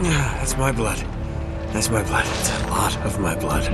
That's my blood. That's my blood. It's a lot of my blood.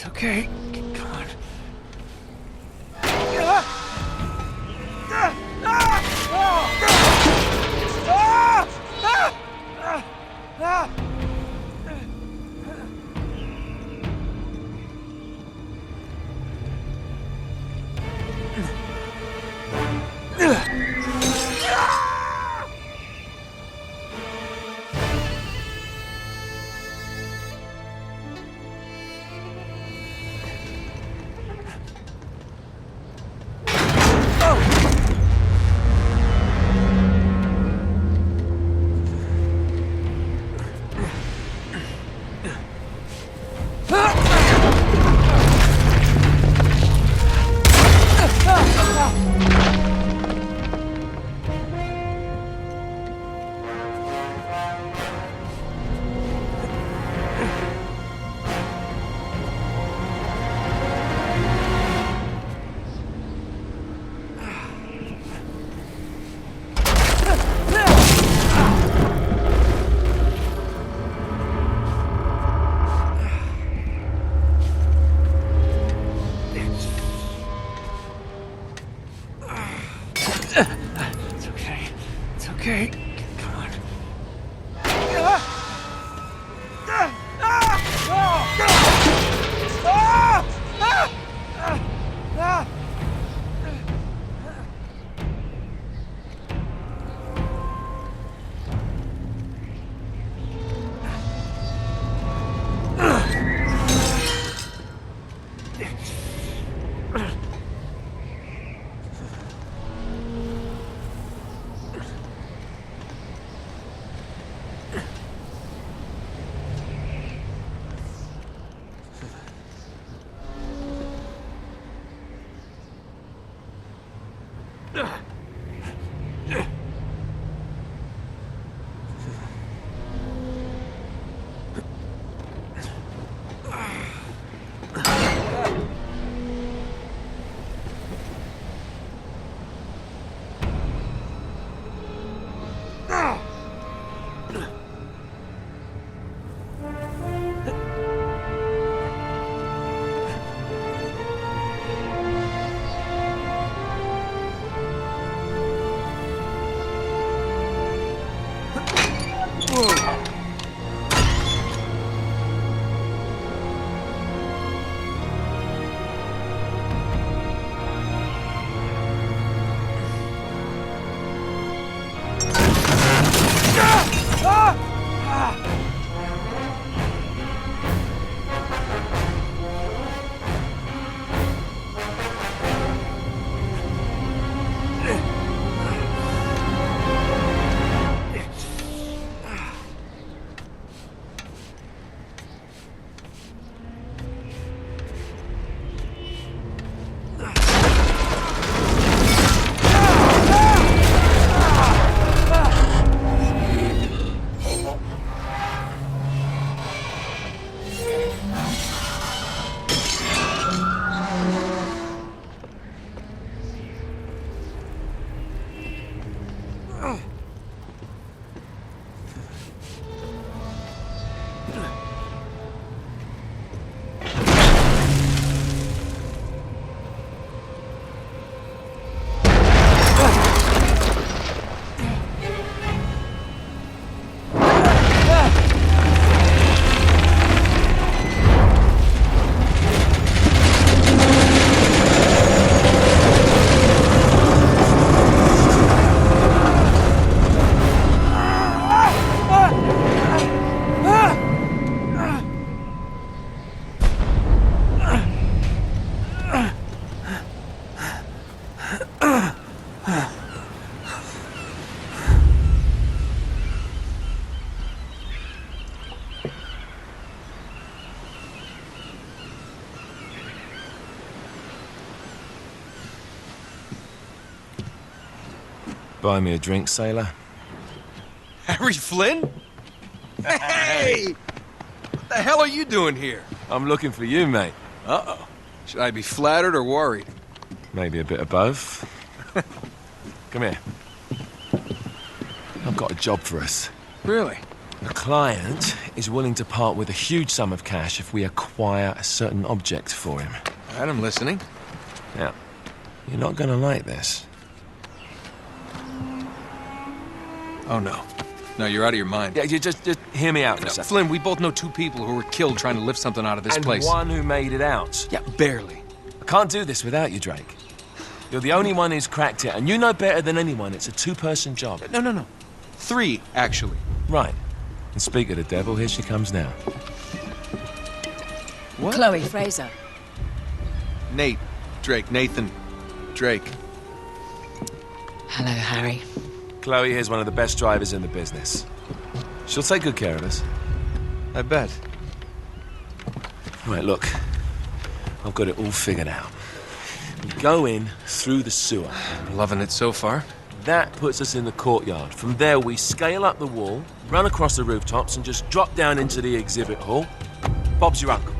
Okay, come on. Okay, come on. Buy me a drink, sailor? Harry Flynn? Hey! What the hell are you doing here? I'm looking for you, mate. Uh-oh. Should I be flattered or worried? Maybe a bit of both. Come here. I've got a job for us. Really? The client is willing to part with a huge sum of cash if we acquire a certain object for him. All right, I'm listening. Now, you're not gonna like this. Oh, no. No, you're out of your mind. Yeah, you just hear me out for a second. Flynn, we both know two people who were killed trying to lift something out of this place. And one who made it out. Yeah, barely. I can't do this without you, Drake. You're the only one who's cracked it, and you know better than anyone it's a two-person job. No. 3, actually. Right. And speak of the devil, here she comes now. What? Chloe Fraser. Nate. Drake. Nathan. Drake. Hello, Harry. Chloe here's one of the best drivers in the business. She'll take good care of us. I bet. Right, look. I've got it all figured out. We go in through the sewer. Loving it so far. That puts us in the courtyard. From there, we scale up the wall, run across the rooftops, and just drop down into the exhibit hall. Bob's your uncle.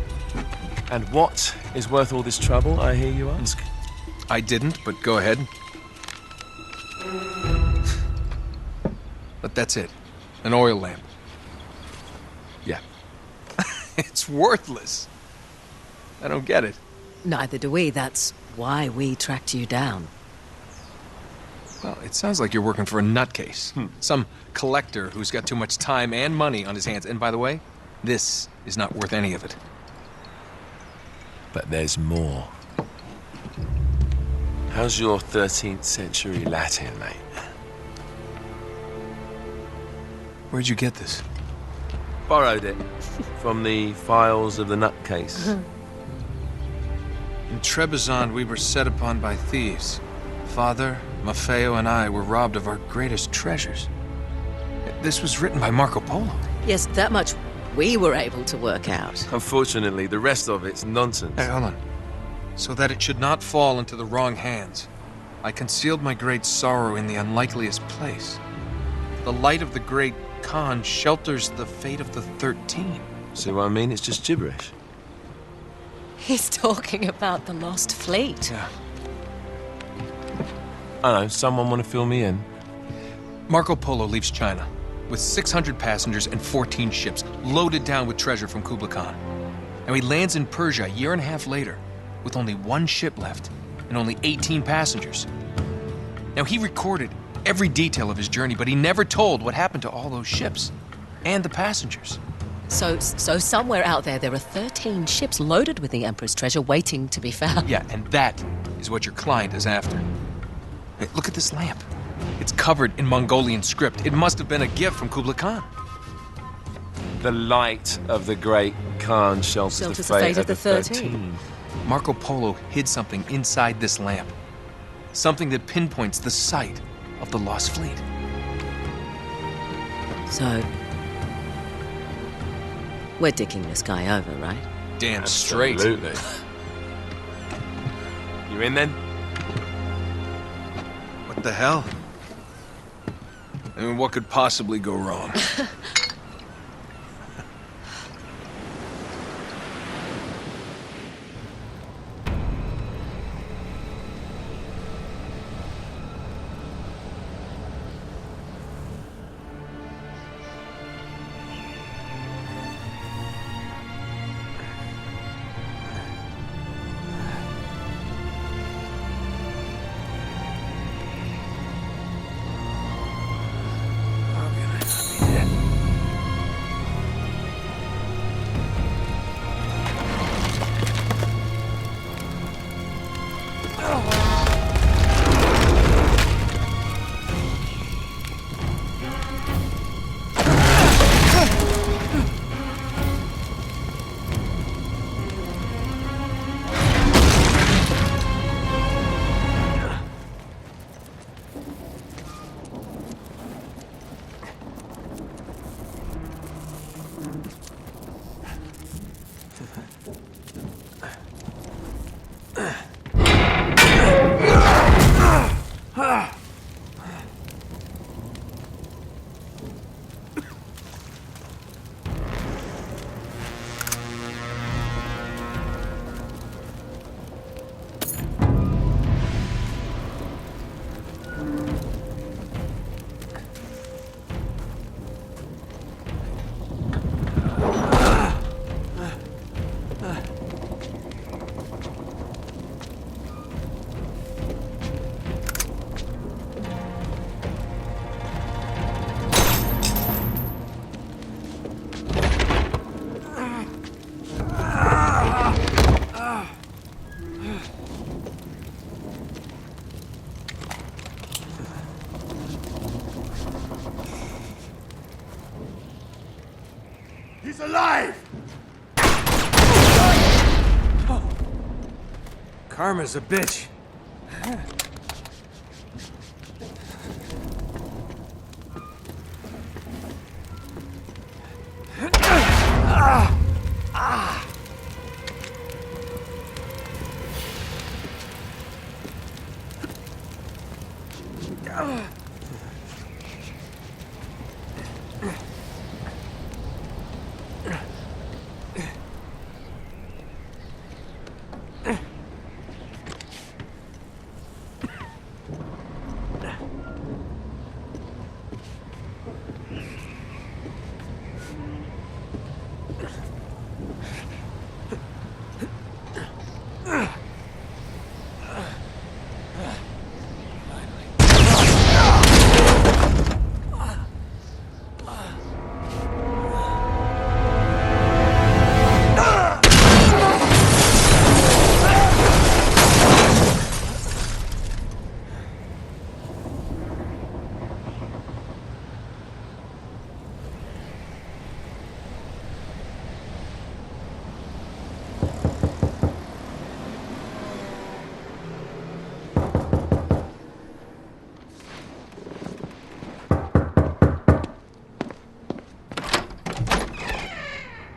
And what is worth all this trouble, I hear you ask? I didn't, but go ahead. But that's it. An oil lamp. Yeah. It's worthless. I don't get it. Neither do we. That's why we tracked you down. Well, it sounds like you're working for a nutcase. Some collector who's got too much time and money on his hands. And by the way, this is not worth any of it. But there's more. How's your 13th century Latin, mate? Where'd you get this? Borrowed it from the files of the nutcase. In Trebizond, we were set upon by thieves. Father, Maffeo, and I were robbed of our greatest treasures. This was written by Marco Polo. Yes, that much we were able to work out. Unfortunately, the rest of it's nonsense. Hey, hold on. So that it should not fall into the wrong hands, I concealed my great sorrow in the unlikeliest place. The light of the great Khan shelters the fate of the 13. See what I mean? It's just gibberish. He's talking about the lost fleet. Yeah. I know, someone want to fill me in? Marco Polo leaves China with 600 passengers and 14 ships loaded down with treasure from Kublai Khan. And he lands in Persia a year and a half later with only 1 ship left and only 18 passengers. Now, he recorded every detail of his journey, but he never told what happened to all those ships and the passengers. So somewhere out there are 13 ships loaded with the Emperor's treasure waiting to be found. Yeah, and that is what your client is after. Hey, look at this lamp. It's covered in Mongolian script. It must have been a gift from Kublai Khan. The light of the great Khan shelters the fate of the 13. Marco Polo hid something inside this lamp. Something that pinpoints the site of the lost fleet. So, we're dicking this guy over, right? Damn straight. Absolutely. You in then? What the hell? I mean, what could possibly go wrong? He's alive! Karma's a bitch.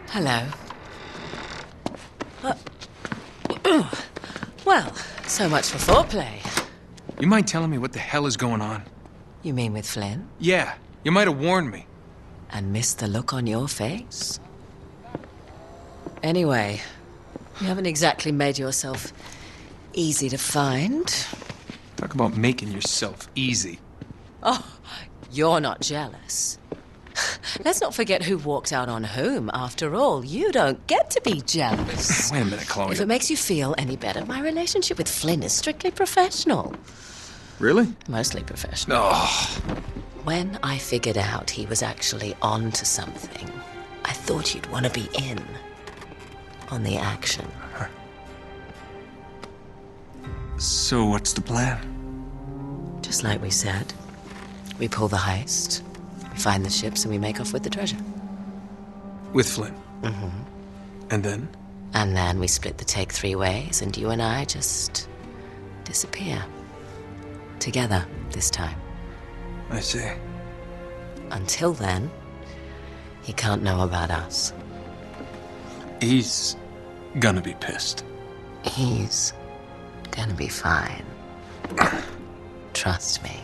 Hello. Well, so much for foreplay. You mind telling me what the hell is going on? You mean with Flynn? Yeah, you might have warned me. And missed the look on your face? Anyway, you haven't exactly made yourself easy to find. Talk about making yourself easy. Oh, you're not jealous. Let's not forget who walked out on whom. After all, you don't get to be jealous. Wait a minute, Chloe. If it makes you feel any better, my relationship with Flynn is strictly professional. Really? Mostly professional. Oh. When I figured out he was actually on to something, I thought you'd want to be in on the action. So what's the plan? Just like we said, we pull the heist, we find the ships, and we make off with the treasure. With Flynn? Mm-hmm. And then? And then we split the take 3 ways, and you and I just disappear. Together, this time. I see. Until then, he can't know about us. He's gonna be pissed. He's gonna be fine. Trust me.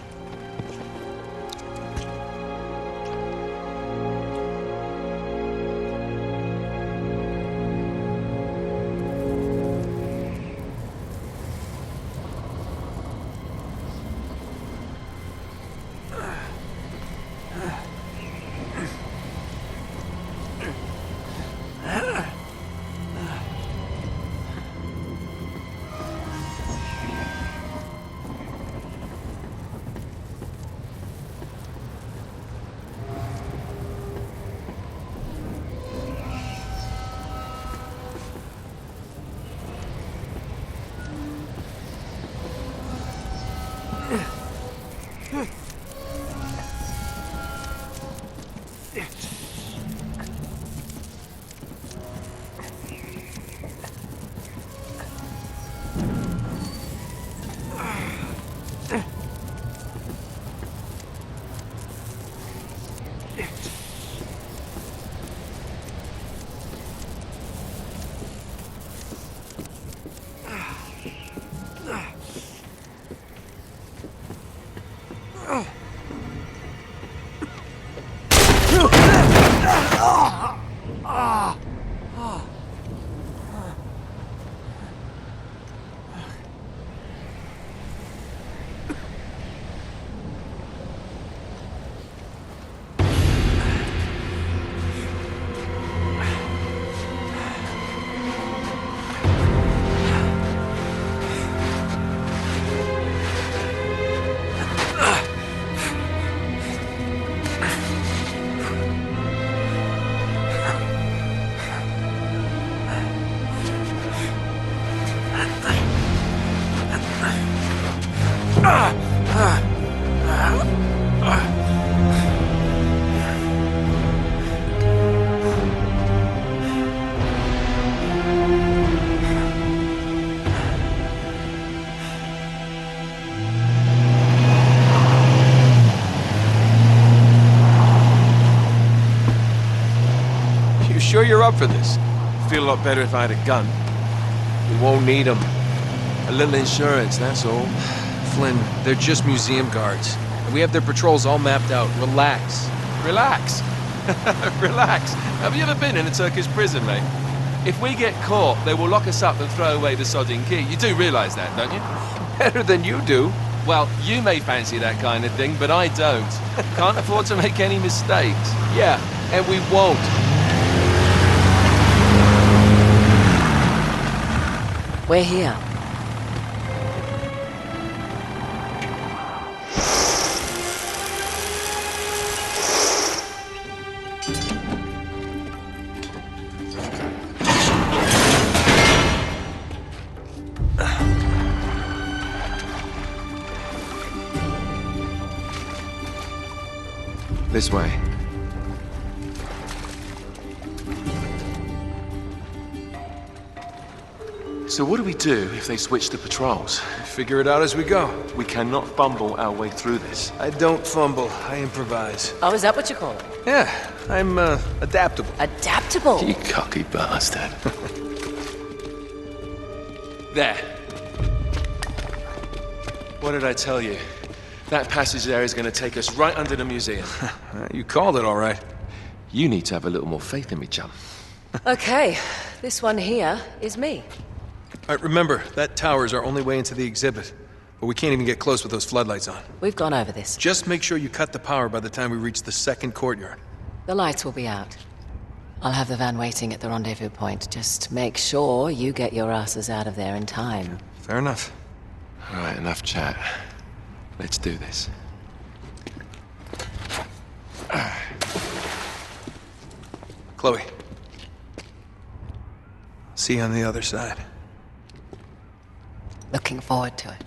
sure you're up for this? Feel a lot better if I had a gun. We won't need them. A little insurance, that's all. Flynn, they're just museum guards. And we have their patrols all mapped out. Relax. Relax. Relax. Have you ever been in a Turkish prison, mate? If we get caught, they will lock us up and throw away the sodding key. You do realise that, don't you? Better than you do. Well, you may fancy that kind of thing, but I don't. Can't afford to make any mistakes. Yeah, and we won't. We're here. This way. So what do we do if they switch the patrols? Figure it out as we go. We cannot fumble our way through this. I don't fumble, I improvise. Oh, is that what you call it? Yeah, I'm adaptable. Adaptable. You cocky bastard. There. What did I tell you? That passage there is going to take us right under the museum. You called it all right. You need to have a little more faith in me, chum. Okay, this one here is me. All right, remember, that tower is our only way into the exhibit. But we can't even get close with those floodlights on. We've gone over this. Just make sure you cut the power by the time we reach the second courtyard. The lights will be out. I'll have the van waiting at the rendezvous point. Just make sure you get your asses out of there in time. Fair enough. All right, enough chat. Let's do this. Chloe. See you on the other side. Looking forward to it.